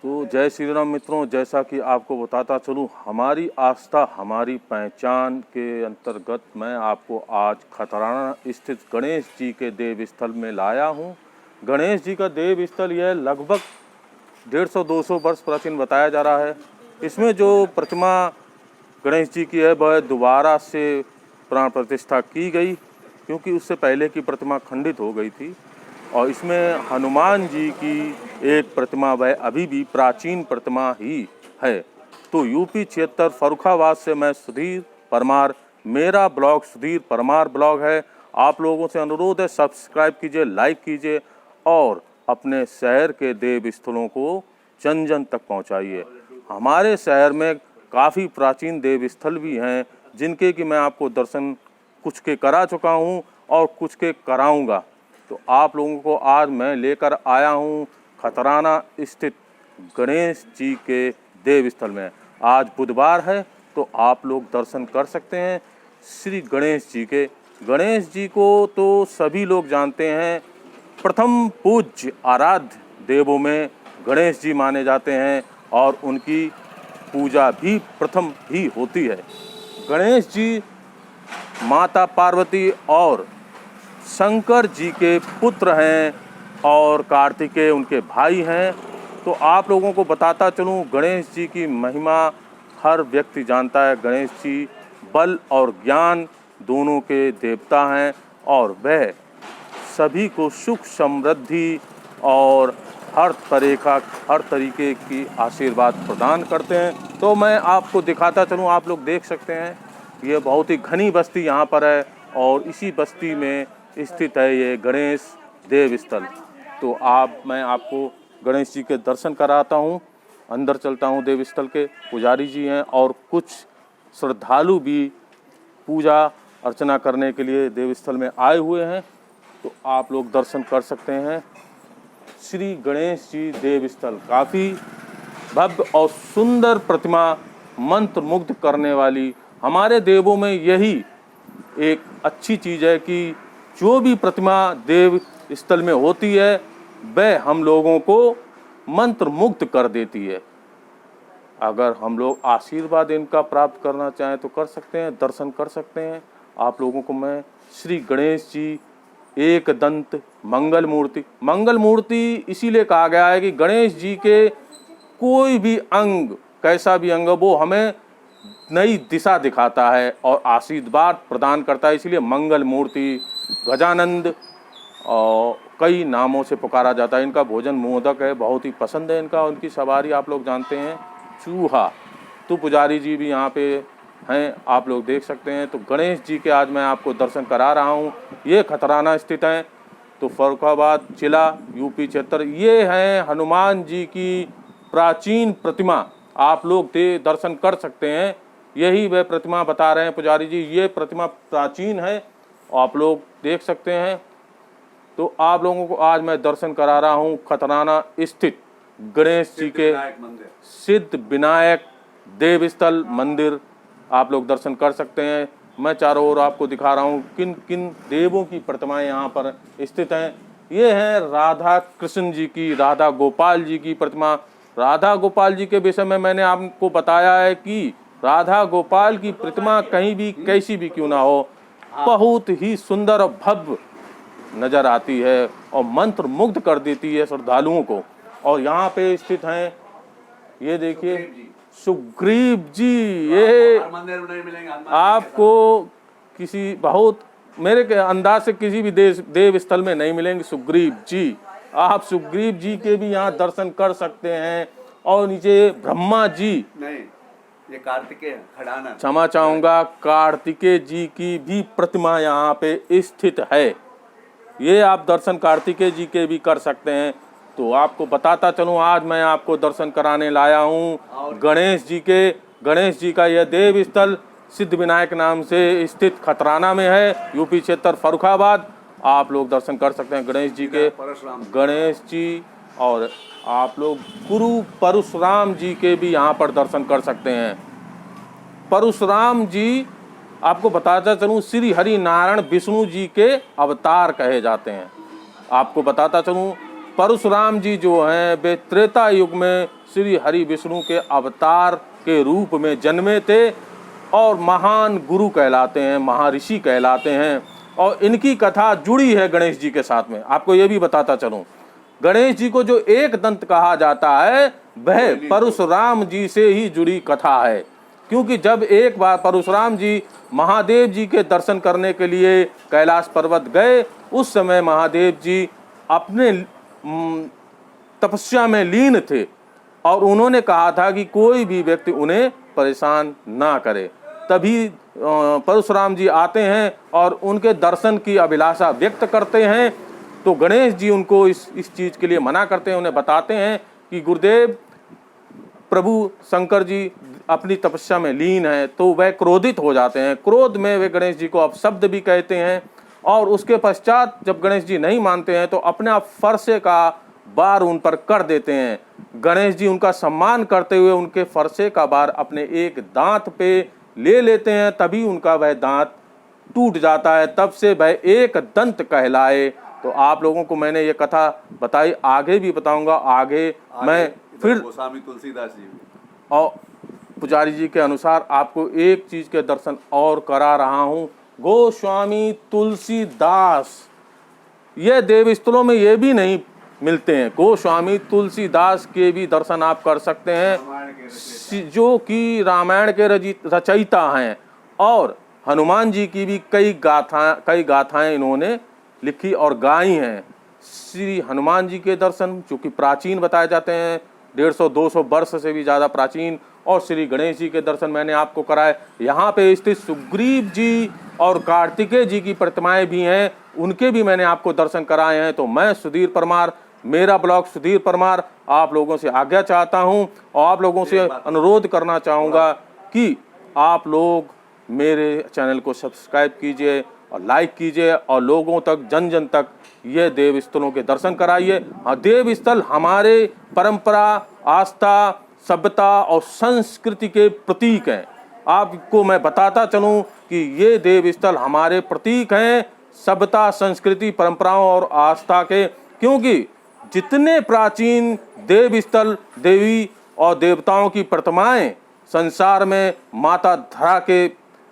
तो जय श्री राम मित्रों, जैसा कि आपको बताता चलूं, हमारी आस्था हमारी पहचान के अंतर्गत मैं आपको आज खतराना स्थित गणेश जी के देव स्थल में लाया हूं। गणेश जी का देव स्थल यह लगभग 150-200 वर्ष प्राचीन बताया जा रहा है। इसमें जो प्रतिमा गणेश जी की है वह दोबारा से प्राण प्रतिष्ठा की गई, क्योंकि उससे पहले की प्रतिमा खंडित हो गई थी। और इसमें हनुमान जी की एक प्रतिमा वह अभी भी प्राचीन प्रतिमा ही है। तो यूपी क्षेत्र फर्रुखाबाद से मैं सुधीर परमार, मेरा ब्लॉग सुधीर परमार ब्लॉग है। आप लोगों से अनुरोध है, सब्सक्राइब कीजिए, लाइक कीजिए और अपने शहर के देव स्थलों को जन जन तक पहुंचाइए। हमारे शहर में काफ़ी प्राचीन देव स्थल भी हैं, जिनके कि मैं आपको दर्शन कुछ के करा चुका हूं और कुछ के कराऊंगा। तो आप लोगों को आज मैं लेकर आया हूं खतराना स्थित गणेश जी के देव स्थल में। आज बुधवार है तो आप लोग दर्शन कर सकते हैं श्री गणेश जी के। गणेश जी को तो सभी लोग जानते हैं, प्रथम पूज्य आराध्य देवों में गणेश जी माने जाते हैं और उनकी पूजा भी प्रथम ही होती है। गणेश जी माता पार्वती और शंकर जी के पुत्र हैं और कार्तिकेय उनके भाई हैं। तो आप लोगों को बताता चलूं, गणेश जी की महिमा हर व्यक्ति जानता है। गणेश जी बल और ज्ञान दोनों के देवता हैं और वह सभी को सुख समृद्धि और हर तरीके की आशीर्वाद प्रदान करते हैं। तो मैं आपको दिखाता चलूं, आप लोग देख सकते हैं ये बहुत ही घनी बस्ती यहाँ पर है और इसी बस्ती में स्थित है ये गणेश देव स्थल। तो मैं आपको गणेश जी के दर्शन कराता हूँ। अंदर चलता हूँ देव स्थल के। पुजारी जी हैं और कुछ श्रद्धालु भी पूजा अर्चना करने के लिए देव स्थल में आए हुए हैं। तो आप लोग दर्शन कर सकते हैं श्री गणेश जी देव स्थल। काफ़ी भव्य और सुंदर प्रतिमा, मंत्र मुग्ध करने वाली। हमारे देवों में यही एक अच्छी चीज़ है कि जो भी प्रतिमा देव स्थल में होती है वह हम लोगों को मंत्र मुग्ध कर देती है। अगर हम लोग आशीर्वाद इनका प्राप्त करना चाहें तो कर सकते हैं, दर्शन कर सकते हैं। आप लोगों को मैं श्री गणेश जी एक दंत मंगल मूर्ति इसीलिए कहा गया है कि गणेश जी के कोई भी अंग, कैसा भी अंग, वो हमें नई दिशा दिखाता है और आशीर्वाद प्रदान करता है। इसलिए मंगल मूर्ति, गजानंद और कई नामों से पुकारा जाता है। इनका भोजन मोदक है, बहुत ही पसंद है इनका। उनकी सवारी आप लोग जानते हैं चूहा। तो पुजारी जी भी यहाँ पे हैं, आप लोग देख सकते हैं। तो गणेश जी के आज मैं आपको दर्शन करा रहा हूँ। ये खतराना स्थित हैं, तो फर्रुखाबाद जिला यूपी क्षेत्र। ये हैं हनुमान जी की प्राचीन प्रतिमा, आप लोग दर्शन कर सकते हैं। यही वह प्रतिमा बता रहे हैं पुजारी जी, ये प्रतिमा प्राचीन है, आप लोग देख सकते हैं। तो आप लोगों को आज मैं दर्शन करा रहा हूँ खतराना स्थित गणेश जी के सिद्ध विनायक देव स्थल मंदिर। आप लोग दर्शन कर सकते हैं। मैं चारों ओर आपको दिखा रहा हूँ किन किन देवों की प्रतिमाएं यहाँ पर स्थित हैं। ये हैं राधा कृष्ण जी की, राधा गोपाल जी की प्रतिमा। राधा गोपाल जी के विषय में मैंने आपको बताया है कि राधा गोपाल की प्रतिमा कहीं भी कैसी भी क्यों ना हो, बहुत ही सुंदर और भव्य नजर आती है और मंत्र मुग्ध कर देती है श्रद्धालुओं को। और यहाँ पे स्थित हैं, ये देखिए सुग्रीव जी। ये आपको किसी बहुत मेरे के अंदाज से किसी भी देव स्थल में नहीं मिलेंगे सुग्रीव जी। आप सुग्रीव जी के भी यहाँ दर्शन कर सकते हैं। और नीचे ब्रह्मा जी, नहीं ये कार्तिकेय खड़ाना, क्षमा चाहूंगा, कार्तिकेय जी की भी प्रतिमा यहाँ पे स्थित है। ये आप दर्शन कार्तिकेय जी के भी कर सकते हैं। तो आपको बताता चलूं, आज मैं आपको दर्शन कराने लाया हूँ गणेश जी के। गणेश जी का यह देव स्थल सिद्ध विनायक नाम से स्थित खतराना में है, यूपी क्षेत्र फर्रुखाबाद। आप लोग दर्शन कर सकते हैं गणेश जी के। गणेश जी और आप लोग गुरु परशुराम जी के भी यहाँ पर दर्शन कर सकते हैं। परशुराम जी, आपको बताता चलूँ, श्री हरि नारायण विष्णु जी के अवतार कहे जाते हैं। आपको बताता चलूँ, परशुराम जी जो हैं वे त्रेता युग में श्री हरि विष्णु के अवतार के रूप में जन्मे थे और महान गुरु कहलाते हैं, महर्षि कहलाते हैं। और इनकी कथा जुड़ी है गणेश जी के साथ में। आपको ये भी बताता चलूं, गणेश जी को जो एक दंत कहा जाता है वह परशुराम जी से ही जुड़ी कथा है। क्योंकि जब एक बार परशुराम जी महादेव जी के दर्शन करने के लिए कैलाश पर्वत गए, उस समय महादेव जी अपने तपस्या में लीन थे और उन्होंने कहा था कि कोई भी व्यक्ति उन्हें परेशान ना करे। तभी परशुराम जी आते हैं और उनके दर्शन की अभिलाषा व्यक्त करते हैं। तो गणेश जी उनको इस चीज़ के लिए मना करते हैं, उन्हें बताते हैं कि गुरुदेव प्रभु शंकर जी अपनी तपस्या में लीन है। तो वह क्रोधित हो जाते हैं। क्रोध में वे गणेश जी को अपशब्द भी कहते हैं और उसके पश्चात जब गणेश जी नहीं मानते हैं तो अपने आप फरसे का बार उन पर कर देते हैं। गणेश जी उनका सम्मान करते हुए उनके फरसे का बार अपने एक दांत पे ले लेते हैं, तभी उनका वह दांत टूट जाता है। तब से वह एक दंत कहलाए। तो आप लोगों को मैंने ये कथा बताई, आगे भी बताऊंगा। आगे मैं फिर गोस्वामी तुलसीदास जी और पुजारी जी के अनुसार आपको एक चीज के दर्शन और करा रहा हूं। गोस्वामी तुलसीदास, ये देवस्थलों में ये भी नहीं मिलते हैं। गोस्वामी तुलसीदास के भी दर्शन आप कर सकते हैं, जो कि रामायण के रचयिता हैं और हनुमान जी की भी कई गाथाएं इन्होंने लिखी और गाई हैं। श्री हनुमान जी के दर्शन जो कि प्राचीन बताए जाते हैं, 150-200 वर्ष से भी ज़्यादा प्राचीन। और श्री गणेश जी के दर्शन मैंने आपको कराए। यहाँ पे स्थित सुग्रीव जी और कार्तिकेय जी की प्रतिमाएं भी हैं, उनके भी मैंने आपको दर्शन कराए हैं। तो मैं सुधीर परमार, मेरा ब्लॉग सुधीर परमार, आप लोगों से आज्ञा चाहता हूं और आप लोगों से अनुरोध करना चाहूँगा कि आप लोग मेरे चैनल को सब्सक्राइब कीजिए और लाइक कीजिए और लोगों तक, जन जन तक ये देव स्थलों के दर्शन कराइए। हाँ, देव स्थल हमारे परंपरा, आस्था, सभ्यता और संस्कृति के प्रतीक हैं। आपको मैं बताता चलूं कि ये देव स्थल हमारे प्रतीक हैं सभ्यता, संस्कृति, परंपराओं और आस्था के। क्योंकि जितने प्राचीन देव स्थल, देवी और देवताओं की प्रतिमाएं संसार में माता धरा के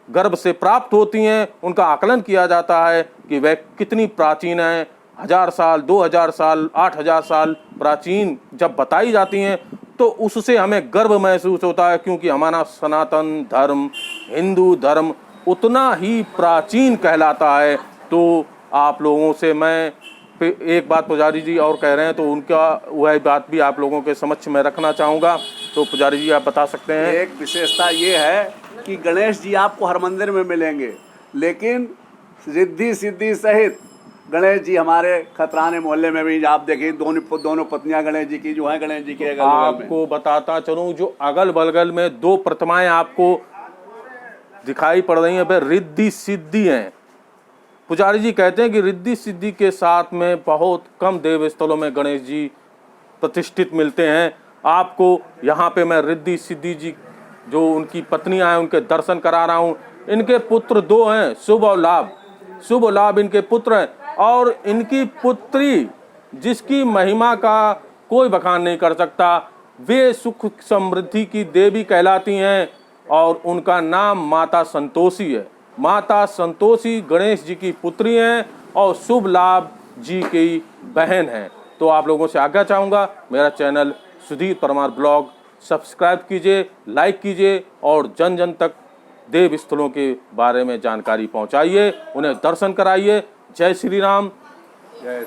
गर्भ से प्राप्त होती हैं, उनका आकलन किया जाता है कि वह कितनी प्राचीन हैं। 1000 साल, 2000 साल, 8000 साल प्राचीन जब बताई जाती हैं तो उससे हमें गर्व महसूस होता है। क्योंकि हमारा सनातन धर्म, हिंदू धर्म उतना ही प्राचीन कहलाता है। तो आप लोगों से मैं एक बात पुजारी जी और कह रहे हैं तो उनका वह बात भी आप लोगों के समक्ष में रखना चाहूँगा। तो पुजारी जी आप बता सकते हैं। एक विशेषता ये है कि गणेश जी आपको हर मंदिर में मिलेंगे, लेकिन रिद्धि सिद्धि सहित गणेश जी हमारे खतराने मोहल्ले में भी आप देखिए, दोनों पत्नियां गणेश जी की जो है, गणेश जी के अगल बगल में। आपको बताता चलूं, जो अगल बगल में 2 प्रतिमाएं आपको दिखाई पड़ रही हैं, वे रिद्धि सिद्धि हैं। पुजारी जी कहते हैं कि रिद्धि सिद्धि के साथ में बहुत कम देव स्थलों में गणेश जी प्रतिष्ठित मिलते हैं। आपको यहाँ पे मैं रिद्धि सिद्धि जी जो उनकी पत्नियां हैं उनके दर्शन करा रहा हूँ। इनके पुत्र 2 हैं, शुभ और लाभ। शुभ और लाभ इनके पुत्र हैं और इनकी पुत्री जिसकी महिमा का कोई बखान नहीं कर सकता, वे सुख समृद्धि की देवी कहलाती हैं और उनका नाम माता संतोषी है। माता संतोषी गणेश जी की पुत्री हैं और शुभ लाभ जी की बहन हैं। तो आप लोगों से आज्ञा चाहूँगा, मेरा channel Sudhir Parmar blog subscribe कीजिए, लाइक कीजिए और जन जन तक देव स्थलों के बारे में जानकारी पहुँचाइए, उन्हें दर्शन कराइए। जय श्री राम। जय